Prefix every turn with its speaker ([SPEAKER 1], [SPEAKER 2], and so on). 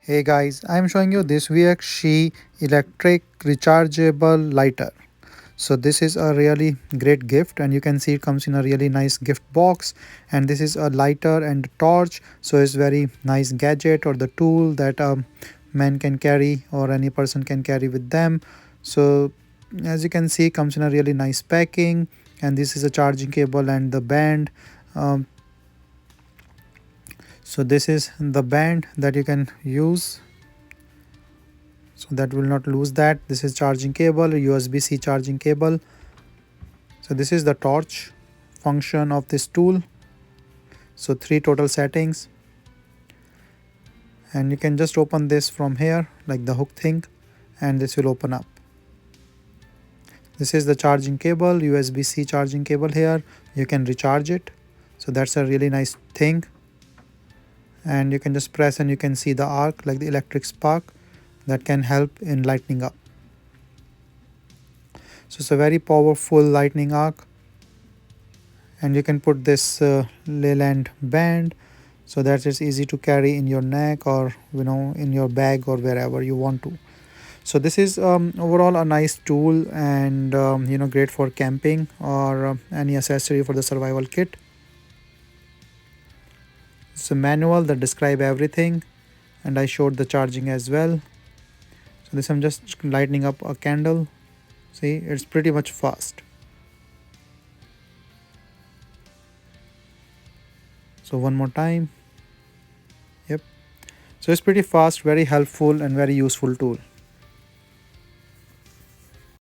[SPEAKER 1] Hey guys, I am showing you this WEARXI electric rechargeable lighter. So this is a really great gift, and you can see it comes in a really nice gift box, and this is a lighter and torch, so it's very nice gadget or the tool that a man can carry or any person can carry with them. So as you can see, it comes in a really nice packing, and this is a charging cable and the band. um, so this is the band that you can use, so that will not lose that. This is charging cable, USB-C charging cable. So this is the torch function of this tool. So 3 total settings, and you can just open this from here like the hook thing, and this will open up. This is the charging cable, USB-C charging cable. Here you can recharge it, so that's a really nice thing. And you can just press and you can see the arc like the electric spark that can help in lightening up. So it's a very powerful lightning arc, and you can put this Leyland band so that it's easy to carry in your neck or in your bag or wherever you want to. So this is overall a nice tool, and great for camping or any accessory for the survival kit. It's a manual that describe everything, and I showed the charging as well. So this I'm just lighting up a candle. See, it's pretty much fast. So one more time. Yep. So it's pretty fast, very helpful and very useful tool.